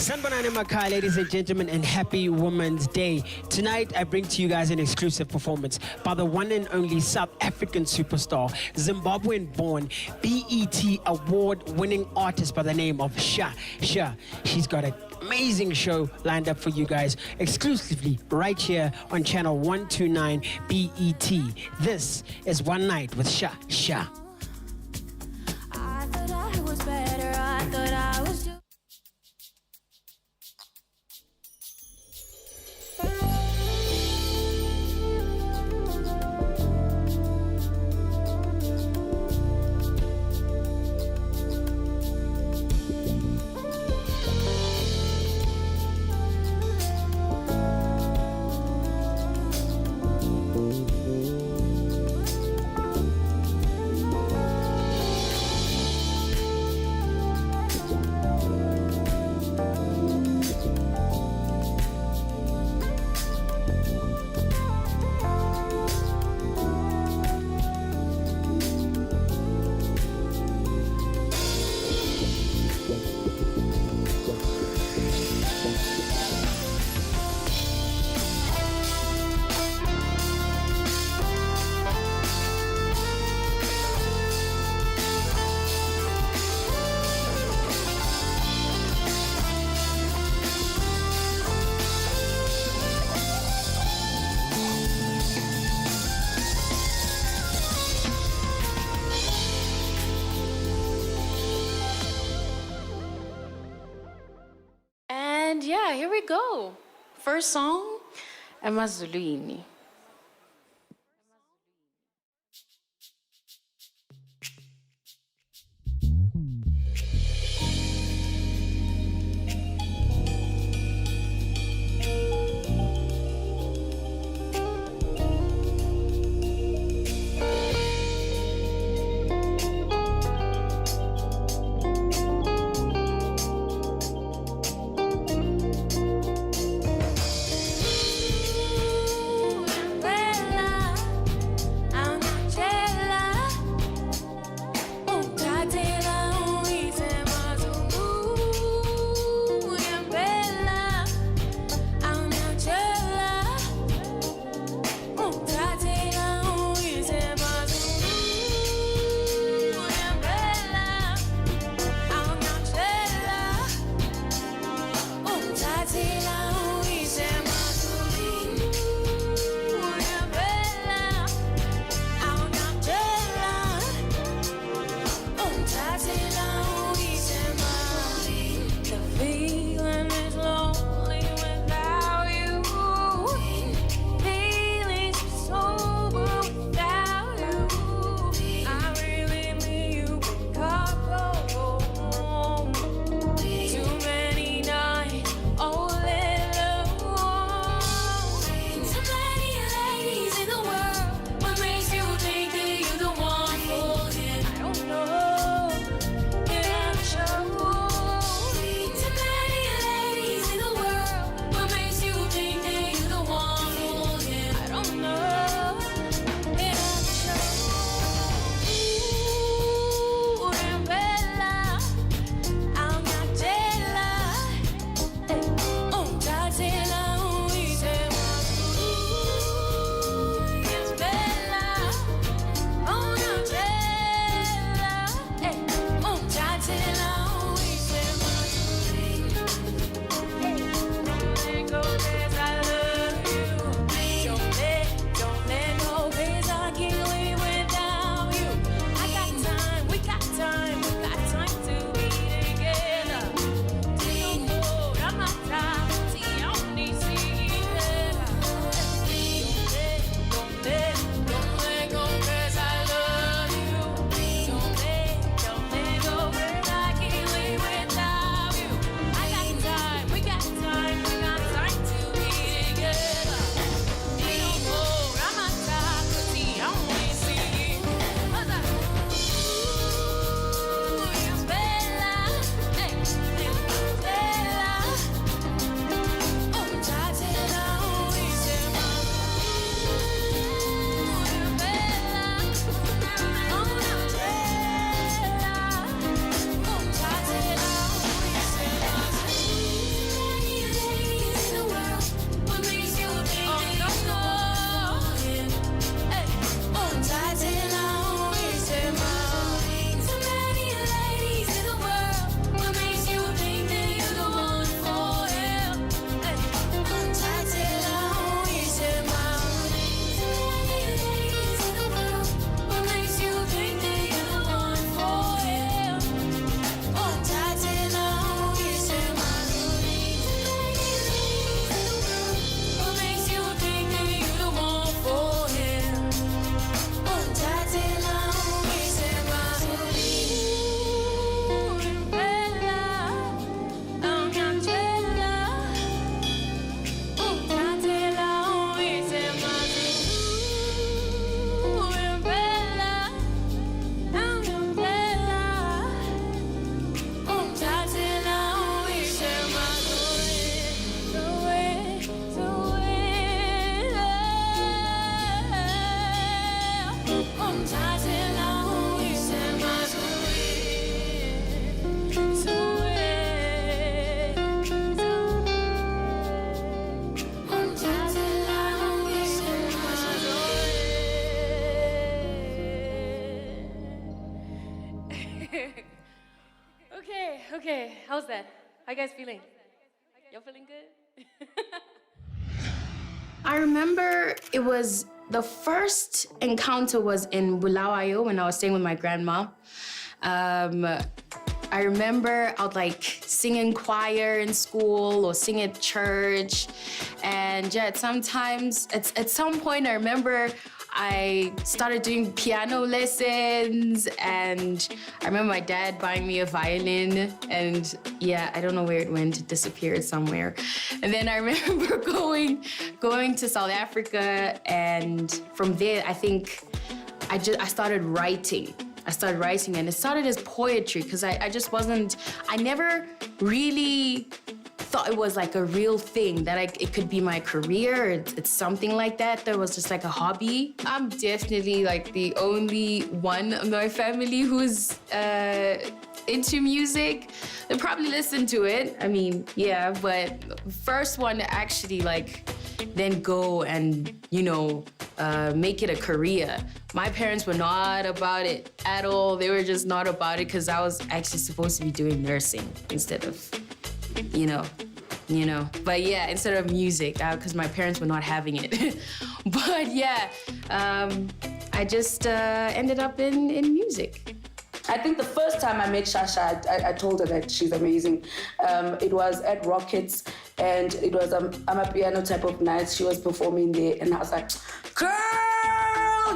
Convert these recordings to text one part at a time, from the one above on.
Sanbanana Makai, ladies and gentlemen, and happy Women's Day. Tonight, I bring to you guys an exclusive performance by the one and only South African superstar, Zimbabwean-born, BET award-winning artist by the name of Shasha. She's got an amazing show lined up for you guys, exclusively right here on channel 129 BET. This is One Night with Shasha. I thought I was better, I thought I was too. And yeah, here we go. First song, Emazulwini. Okay. How's that? How you guys feeling? Y'all feeling good? I remember it was the first encounter was in Bulawayo when I was staying with my grandma. I remember I would like sing in choir in school or sing at church. And yeah, at some point I remember I started doing piano lessons, and I remember my dad buying me a violin, and yeah, I don't know where it went, it disappeared somewhere. And then I remember going to South Africa, and from there I think I started writing. And it started as poetry because I never really thought it was like a real thing, that it could be my career, it's something like that. That was just like a hobby. I'm definitely like the only one of my family who's into music. They probably listen to it, I mean, yeah, but first one to actually like then go and, make it a career. My parents were not about it at all. They were just not about it because I was actually supposed to be doing nursing instead of, But yeah, instead of music, because my parents were not having it. But yeah, I just ended up in music. I think the first time I met Shasha, I told her that she's amazing. It was at Rockets, and it was Amapiano type of night. She was performing there, and I was like, girl,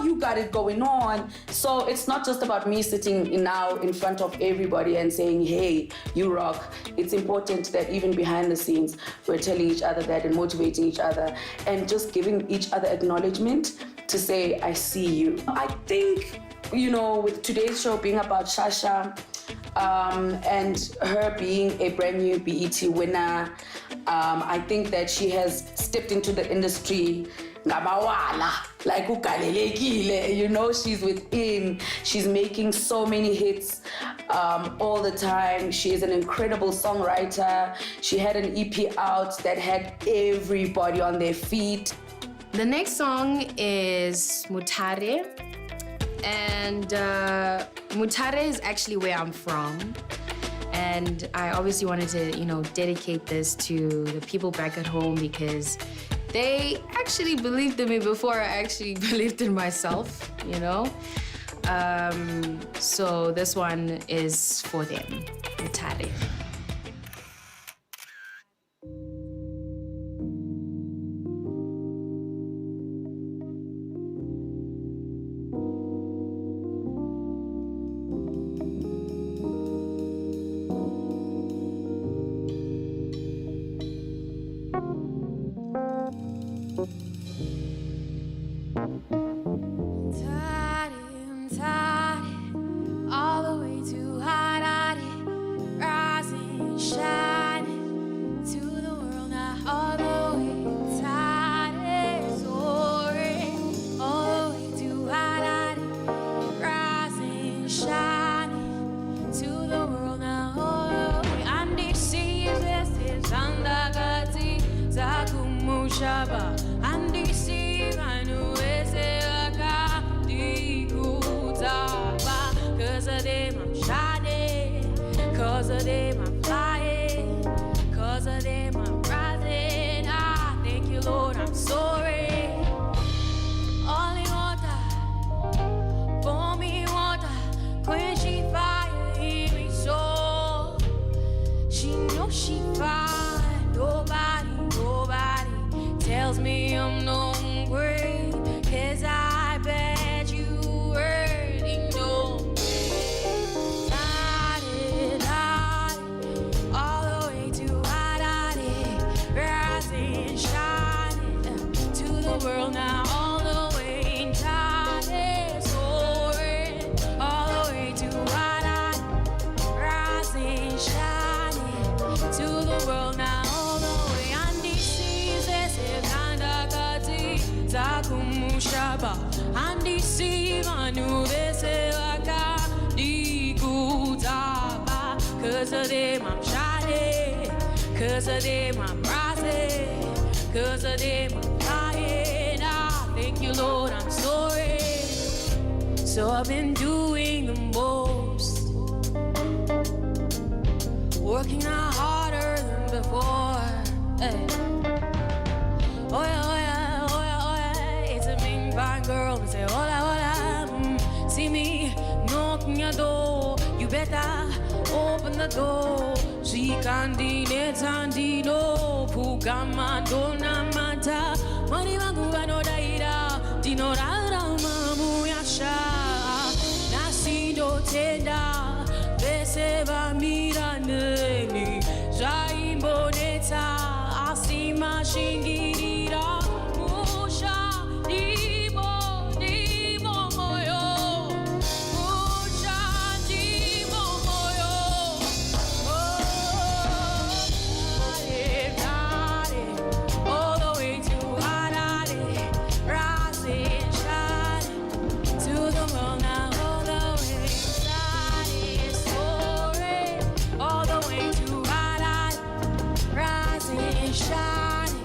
you got it going on. So it's not just about me sitting now in front of everybody and saying, hey, you rock. It's important that even behind the scenes, we're telling each other that and motivating each other and just giving each other acknowledgement to say, I see you. I think, with today's show being about Shasha, and her being a brand new BET winner, I think that she has stepped into the industry like ugalelekile, she's within, she's making so many hits all the time. She is an incredible songwriter. She had an EP out that had everybody on their feet. The next song is Mutare, and Mutare is actually where I'm from. And I obviously wanted to, dedicate this to the people back at home because they actually believed in me before I actually believed in myself, So this one is for them, Mutare. Cause of them I'm flying, cause of them I'm rising. I thank you, Lord, I'm sorry. Only water, pour me water, quenching fire in me soul. She knows she fine, nobody tells me I'm no great, cause I bet you already know. World now, all the way in time is soaring, all the way to wide-eyed, rising, shining to the world now, all the way on these seas. This is Kandakati, Zakumushaba, on these seas, I knew this is Wakadi Kutaba. Cause of them I'm shining, cause of them I'm rising, cause of them I'm flying. Thank you, Lord, I'm sorry. So I've been doing the most working out harder than before. Hey. Oh yeah, oh yeah, oh yeah, oh yeah. It's a mean fine girl. Me say hola, hola. See me knocking your door. You better open the door. She can't dine tandino. Pukama dona mata. Money mangu no daira. Dino rara mamu yasha. Nasido tenda. Beseva miraneni. Jaimboneta. Asima shingirira. Musha dimo dimo moyo. Musha dimo moyo. All the way to Harare, rise and shine to the world now. All the way shine, soaring. All the way to Harare, rise and shine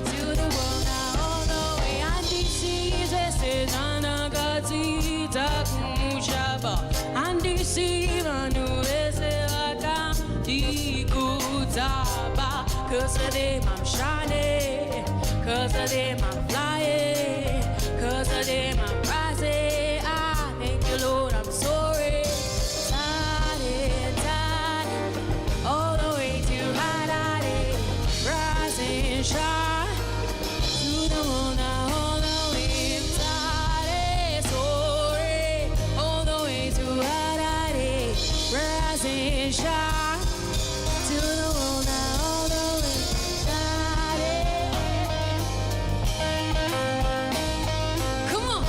to the world now. All the way. And this is Anagati Takumushaba. And this is Manuesaka Tikutaba. 'Cause of them I'm shining, 'cause of them I'm flying, 'cause of them I'm rising. I thank you, Lord, I'm sorry. Tiny, tiny, all the way to Harare, rise and shine to the world now. All the way tiny, sorry, all the way to Harare, rise and shine to the world now. All the way come on.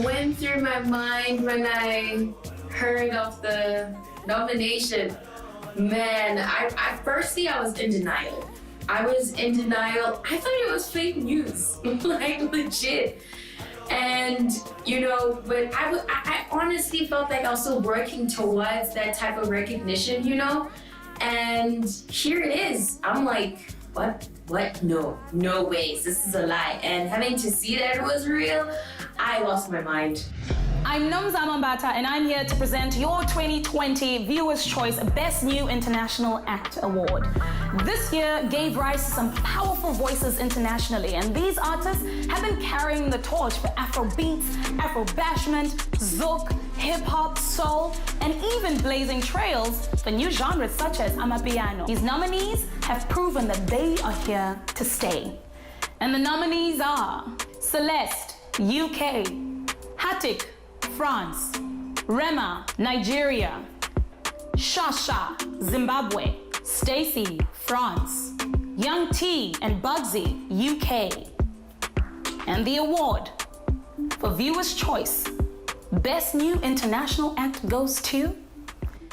Went through my mind when I heard of the nomination? Man, I firstly I was in denial. I was in denial. I thought it was fake news, like legit. And you know, but I honestly felt like I was still working towards that type of recognition, you know. And here it is. I'm like, what? No ways. This is a lie. And having to see that it was real, I lost my mind. I'm Nomzamo Mbata, and I'm here to present your 2020 Viewers' Choice Best New International Act Award. This year gave rise to some powerful voices internationally, and these artists have been carrying the torch for Afrobeats, Afro-bashment, zouk, hip-hop, soul, and even blazing trails for new genres such as Amapiano. These nominees have proven that they are here to stay. And the nominees are Celeste, UK. Hatik, France. Rema, Nigeria. Shasha, Zimbabwe. Stacy, France. Young T and Bugsy, UK. And the award for Viewers' Choice, Best New International Act goes to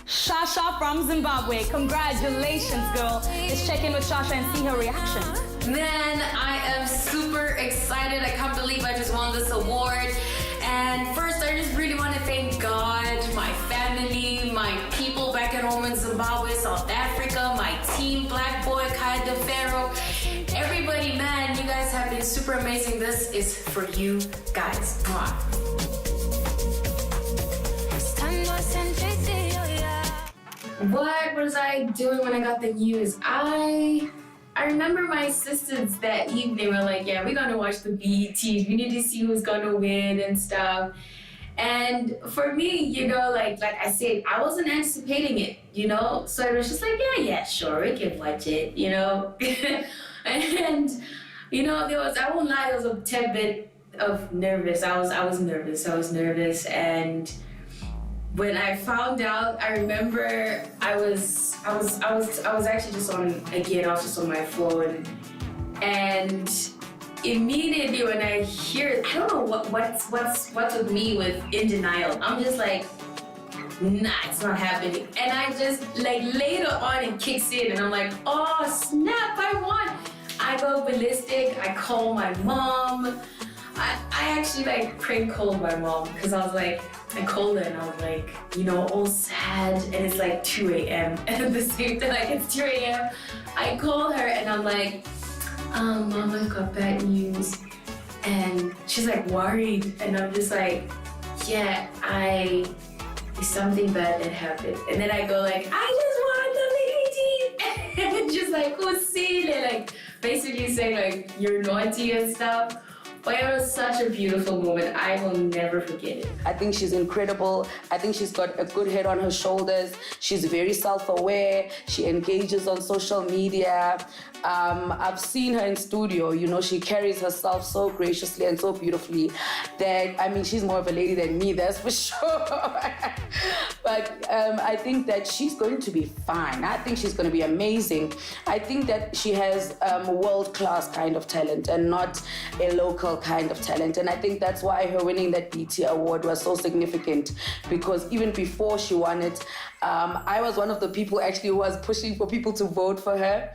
Shasha from Zimbabwe. Congratulations, girl. Let's check in with Shasha and see her reaction. Man, I am super excited. I can't believe I just won this award. And first, I just really want to thank God, my family, my people back at home in Zimbabwe, South Africa, my team, Black Boy, Kaya De Pharaoh. Everybody, man, you guys have been super amazing. This is for you guys. Mwah. What was I doing when I got the news? I remember my sisters that evening were like, yeah, we're gonna watch the BETs. We need to see who's gonna win and stuff. And for me, you know, like I said, I wasn't anticipating it, you know? So it was just like, yeah, sure, we can watch it, you know? And, you know, I won't lie, there was a tad bit of nervous. I was nervous. And when I found out, I remember I was actually just on my phone, and immediately when I hear it, I don't know what's with me with in denial. I'm just like, nah, it's not happening. And I just like later on it kicks in, and I'm like, oh snap, I won. I go ballistic. I call my mom. I actually like prank called my mom because I was like, I called her and I was like, you know, all sad, and it's like 2 a.m. And at the same time, like it's 2 a.m. I called her and I'm like, Mama got bad news. And she's like worried. And I'm just like, yeah, it's something bad that happened. And then I go like, I just won the BET. And just like, who's seen it? Like basically saying like, you're naughty and stuff. But it was such a beautiful moment. I will never forget it. I think she's incredible. I think she's got a good head on her shoulders. She's very self-aware. She engages on social media. I've seen her in studio. You know, she carries herself so graciously and so beautifully that, I mean, she's more of a lady than me, that's for sure. But I think that she's going to be fine. I think she's going to be amazing. I think that she has world-class kind of talent and not a local kind of talent. And I think that's why her winning that BET award was so significant, because even before she won it, I was one of the people actually who was pushing for people to vote for her.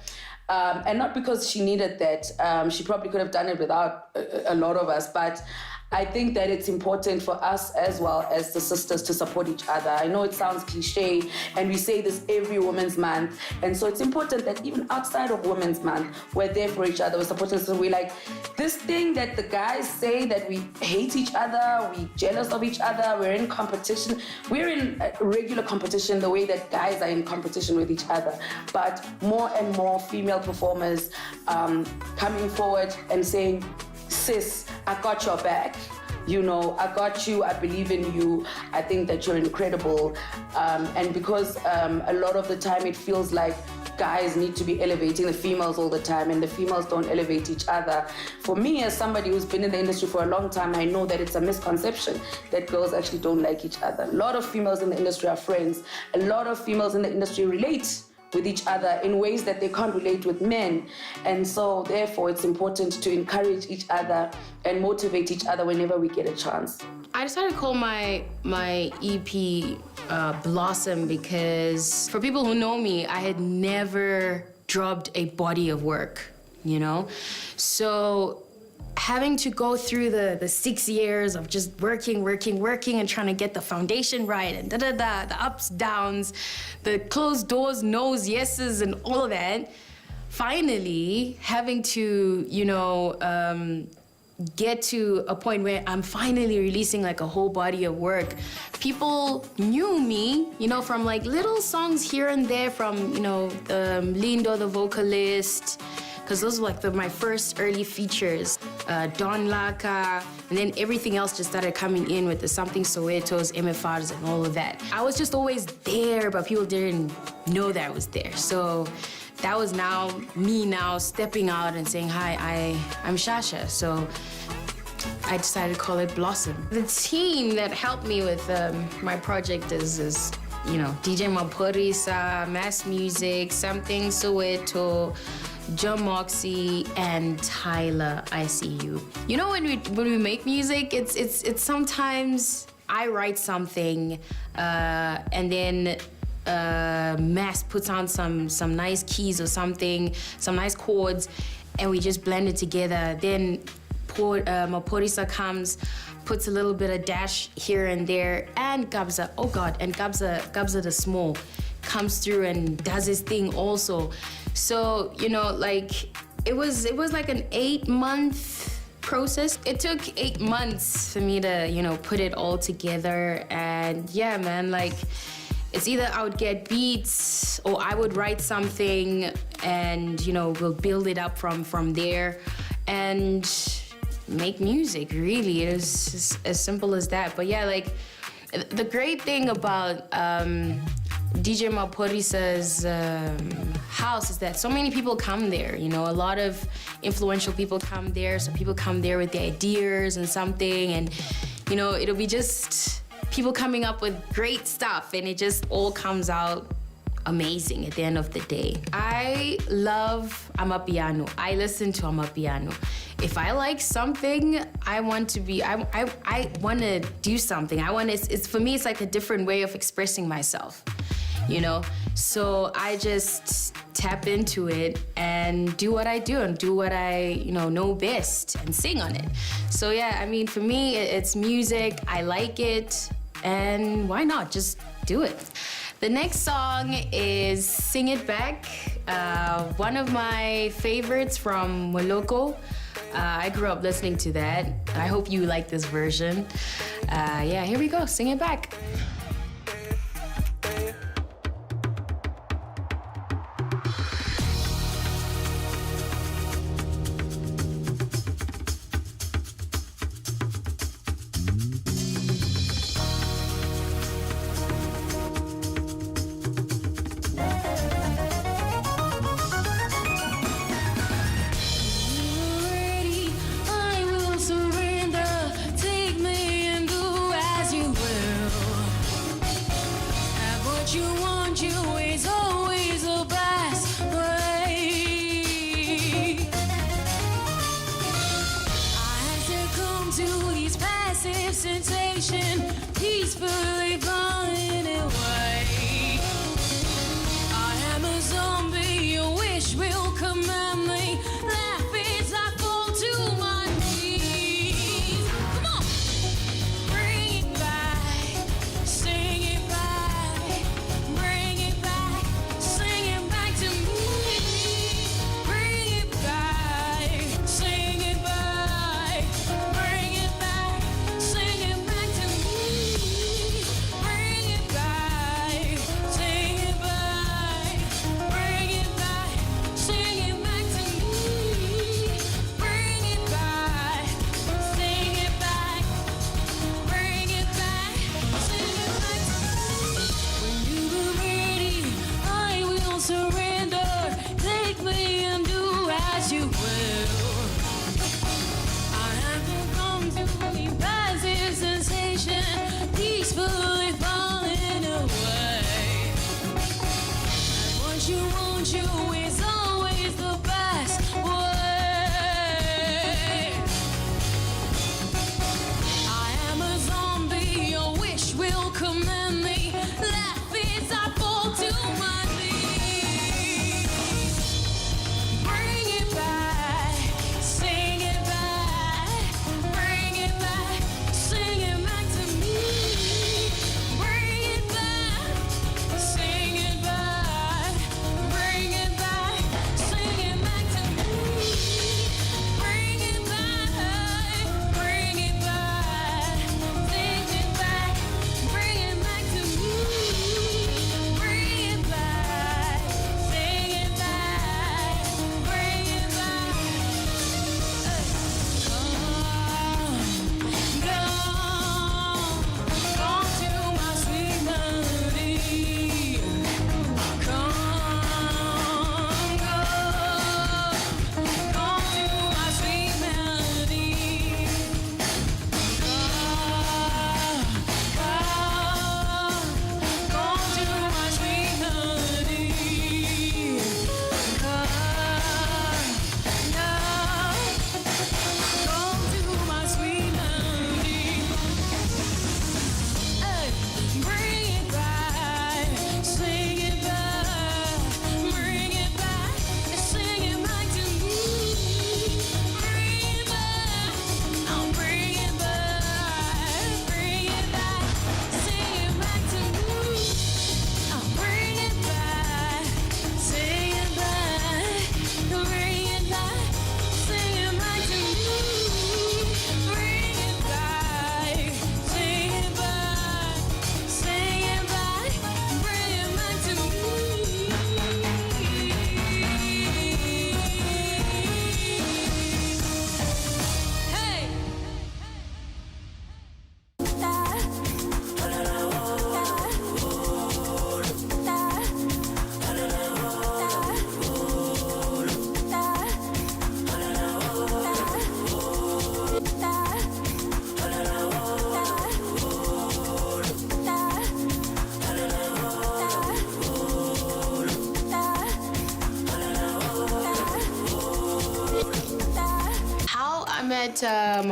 And not because she needed that. She probably could have done it without a lot of us, but I think that it's important for us as well as the sisters to support each other. I know it sounds cliche, and we say this every Women's Month, and so it's important that even outside of Women's Month, we're there for each other, we're supporting. So we're like, this thing that the guys say that we hate each other, we're jealous of each other, we're in competition. We're in regular competition the way that guys are in competition with each other. But more and more female performers coming forward and saying, sis, I got your back. You know, I got you, I believe in you, I think that you're incredible. And because a lot of the time it feels like guys need to be elevating the females all the time, and the females don't elevate each other. For me, as somebody who's been in the industry for a long time, I know that it's a misconception that girls actually don't like each other. A lot of females in the industry are friends. A lot of females in the industry relate with each other in ways that they can't relate with men. And so therefore it's important to encourage each other and motivate each other whenever we get a chance. I decided to call my EP Blossom because for people who know me, I had never dropped a body of work, you know? So having to go through the 6 years of just working and trying to get the foundation right and the ups, downs, the closed doors, no's, yeses, and all of that. Finally, having to, you know, get to a point where I'm finally releasing like a whole body of work. People knew me, you know, from like little songs here and there from, you know, Lindo, the vocalist, because those were like my first early features, Don Laka, and then everything else just started coming in with the Something Soweto's, MFRs, and all of that. I was just always there, but people didn't know that I was there. So that was now me stepping out and saying, hi, I'm Shasha. So I decided to call it Blossom. The team that helped me with my project is DJ Maporisa, Mass Music, Something Soweto, John Moxie, and Tyler ICU. You know, when we make music, it's sometimes I write something and then Mass puts on some nice keys or something, some nice chords, and we just blend it together. Then Maporisa comes, puts a little bit of dash here and there, and Gabza, oh God, and Gabza the Small comes through and does his thing also. So, you know, like, it was like an 8-month process. It took 8 months for me to, you know, put it all together. And yeah, man, like, it's either I would get beats or I would write something and, you know, we'll build it up from there and make music, really. It was as simple as that. But yeah, like, the great thing about DJ Maporisa's house is that so many people come there, you know, a lot of influential people come there. So people come there with their ideas and something, and, you know, it'll be just people coming up with great stuff, and it just all comes out amazing at the end of the day. I love Amapiano. I listen to Amapiano. If I like something, I want to do something. It's for me, it's like a different way of expressing myself, you know? So I just tap into it and do what I do and do what I, you know best and sing on it. So yeah, I mean, for me, it's music. I like it, and why not just do it? The next song is Sing It Back, one of my favorites from Moloko. I grew up listening to that. I hope you like this version. Yeah, here we go, Sing It Back. met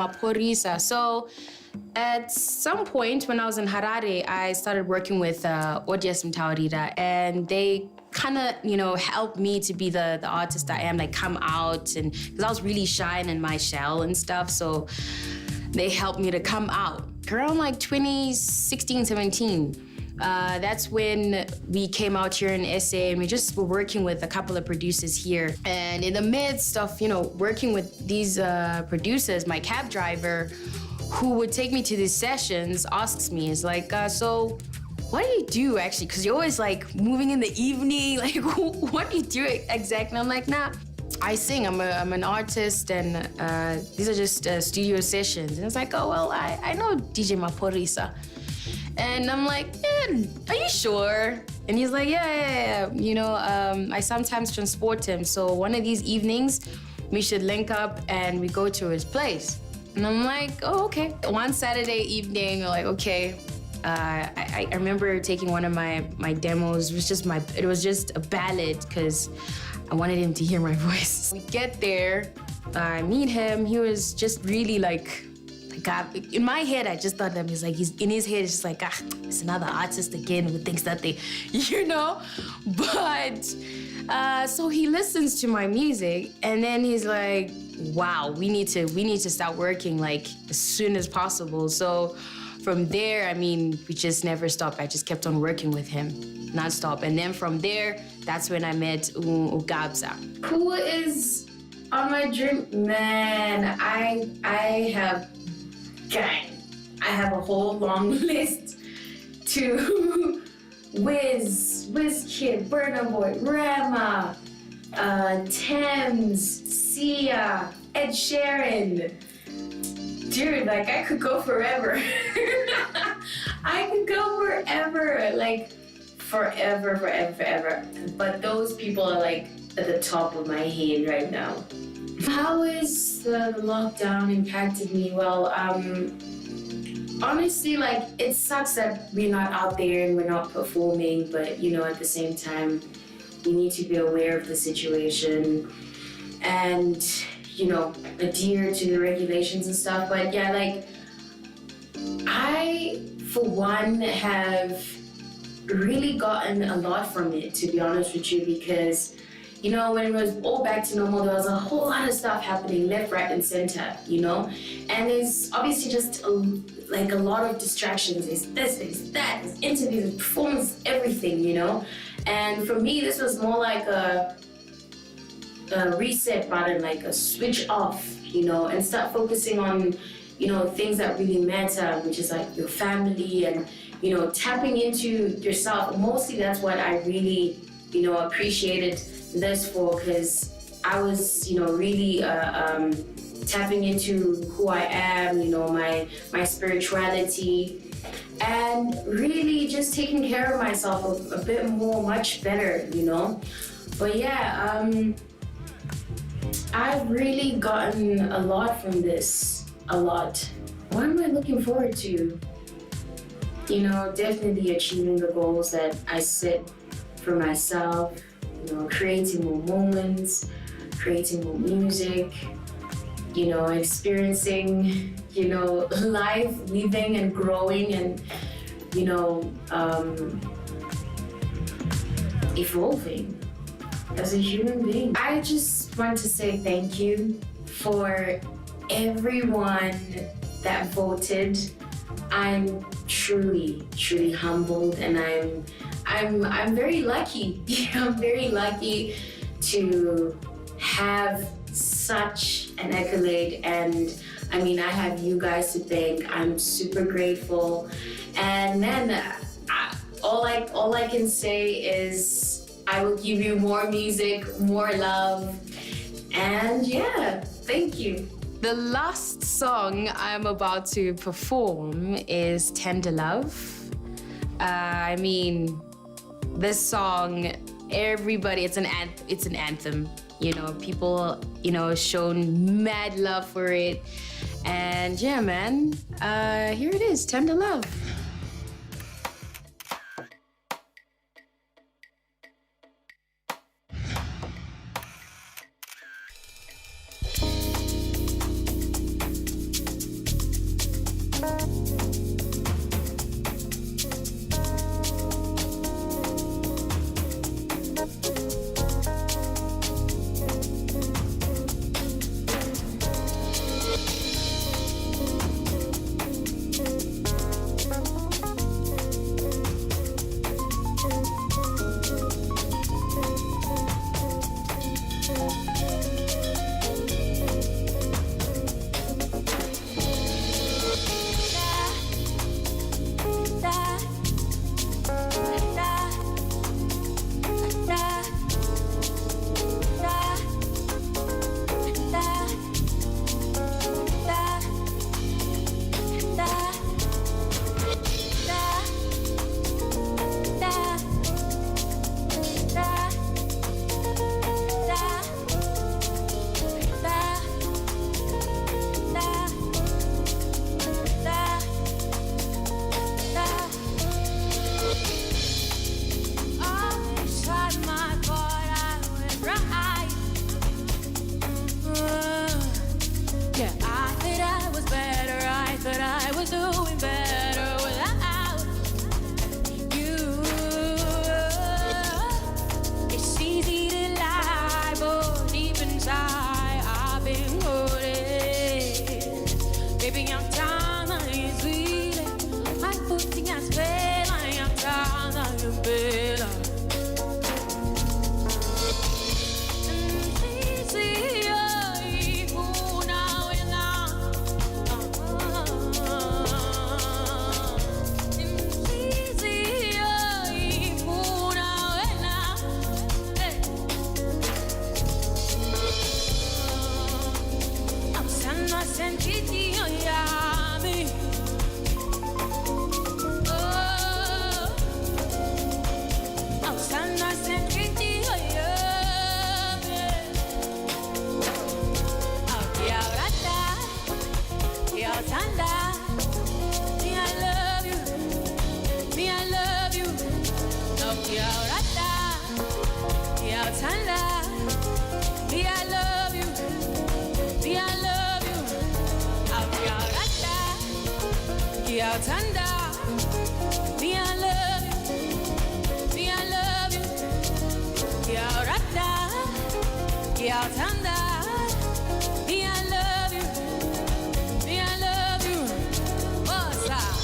Maporisa. So at some point when I was in Harare, I started working with Odias Mtawarira, and they kind of, helped me to be the artist I am, like come out, and because I was really shy and in my shell and stuff, so they helped me to come out. Around like 2016, 17, that's when we came out here in SA, and we just were working with a couple of producers here. And in the midst of, working with these producers, my cab driver, who would take me to these sessions, asks me, is like, so what do you do actually? Because you're always like moving in the evening, like what do you do exactly? And I'm like, nah, I sing, I'm an artist, and these are just studio sessions. And it's like, oh, well, I know DJ Maporisa. And I'm like, are you sure? And he's like, yeah. I sometimes transport him. So one of these evenings, we should link up and we go to his place. And I'm like, oh, okay. One Saturday evening, we're like, okay. I remember taking one of my demos. It was just a ballad because I wanted him to hear my voice. We get there, I meet him. He was just really like in my head, I just thought that he's in his head, it's just like, it's another artist again who thinks that they, But so he listens to my music, and then he's like, wow, we need to start working like as soon as possible. So from there, we just never stopped. I just kept on working with him nonstop. And then from there, that's when I met Ugabza. Who is on my dream? Man, I have a whole long list to Wizkid, Burna Boy, Rema, Thames, Sia, Ed Sheeran. Dude, like I could go forever. I could go forever, like forever. But those people are like at the top of my head right now. How has the lockdown impacted me? Well, honestly, like it sucks that we're not out there and we're not performing, but at the same time, we need to be aware of the situation and adhere to the regulations and stuff. But yeah, like I, for one, have really gotten a lot from it, to be honest with you, because when it was all back to normal, there was a whole lot of stuff happening left, right, and center, and there's obviously just a lot of distractions. There's this, there's that, there's interviews, there's performance, everything, and for me, this was more like a reset button, like a switch off, and start focusing on, things that really matter, which is like your family and, tapping into yourself. Mostly that's what I really, appreciated this for, because I was, really tapping into who I am, my spirituality, and really just taking care of myself a bit more, much better, But yeah, I've really gotten a lot from this, a lot. What am I looking forward to? Definitely achieving the goals that I set for myself, creating more moments, creating more music, experiencing, life, living and growing and, evolving as a human being. I just want to say thank you for everyone that voted. I'm truly humbled, and I'm very lucky. I'm very lucky to have such an accolade, and I have you guys to thank. I'm super grateful, and then all I can say is I will give you more music, more love, and yeah, thank you. The last song I'm about to perform is Tender Love. This song, everybody, it's an anthem. People, shown mad love for it. And yeah, man, here it is, Tender Love. Yeah, I thought I was better. I thought I was doing better without you. It's easy to lie, but deep inside I've been hurting. Baby, I'm tired of you sweet. I'm putting a spell. I am tired of you, Bella. Tanda, me I love you, me I love you. Yeah, Rata, yeah, Tanda, me I love you, me I love you. What's up?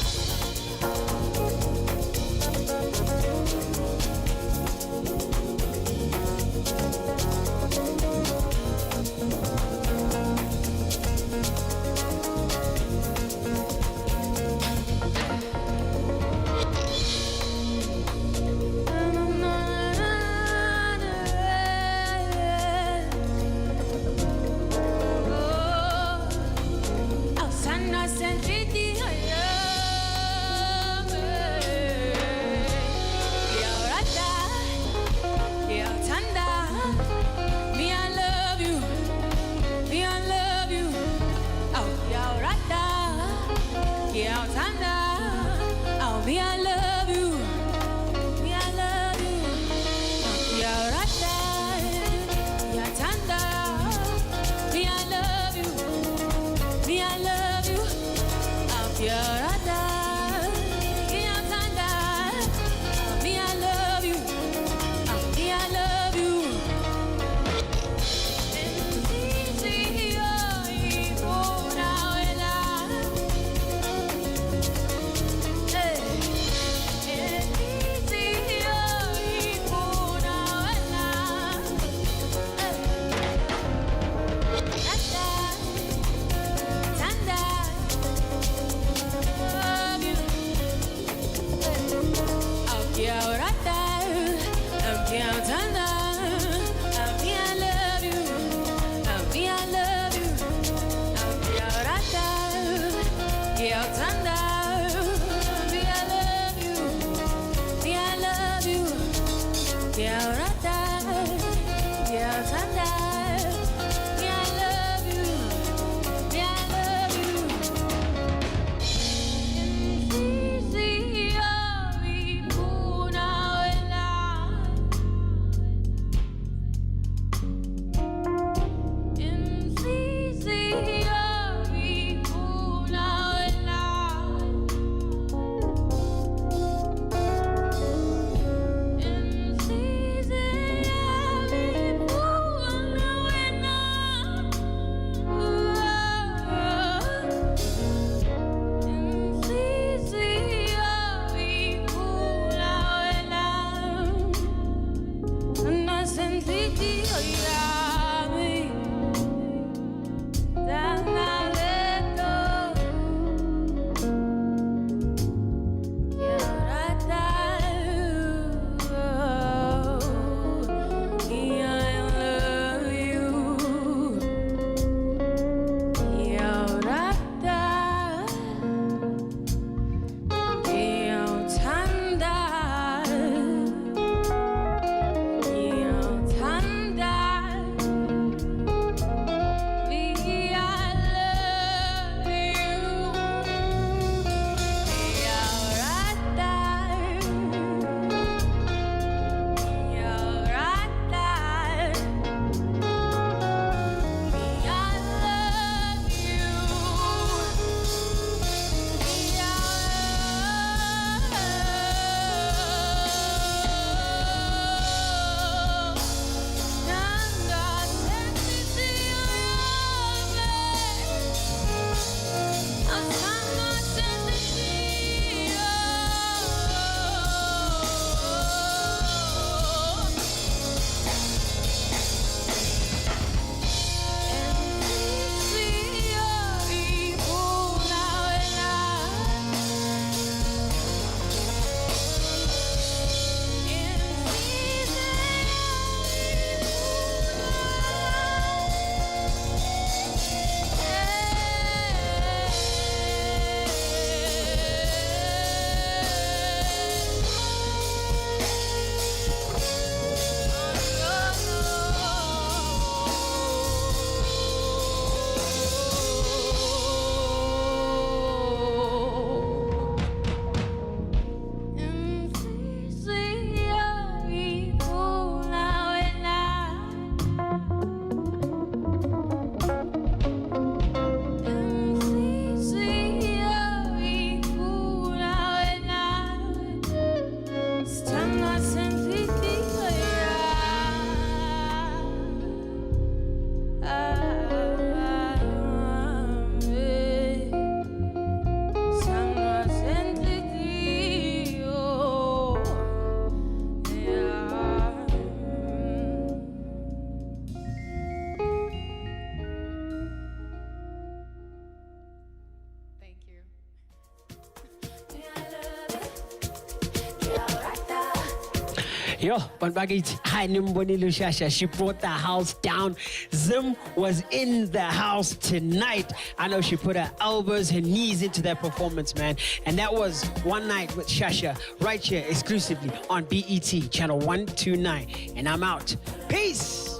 Yo, Banbagit, hi Nimbonile Shasha. She brought the house down. Zim was in the house tonight. I know she put her elbows, her knees into that performance, man. And that was One Night with Shasha, right here exclusively on BET, channel 129. And I'm out. Peace!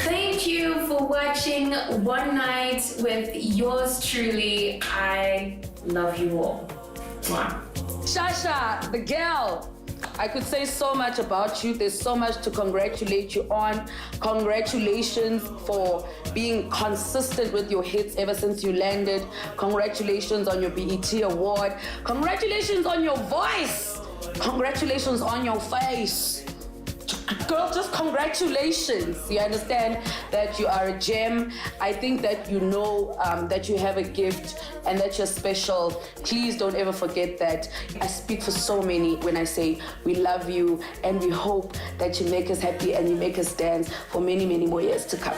Thank you for watching One Night with yours truly. I love you all. Mwah. Shasha, the girl. I could say so much about you. There's so much to congratulate you on. Congratulations for being consistent with your hits ever since you landed. Congratulations on your BET award. Congratulations on your voice. Congratulations on your face. Girl, just congratulations. You understand that you are a gem. I think that you know that you have a gift and that you're special. Please don't ever forget that. I speak for so many when I say we love you and we hope that you make us happy and you make us dance for many, many more years to come.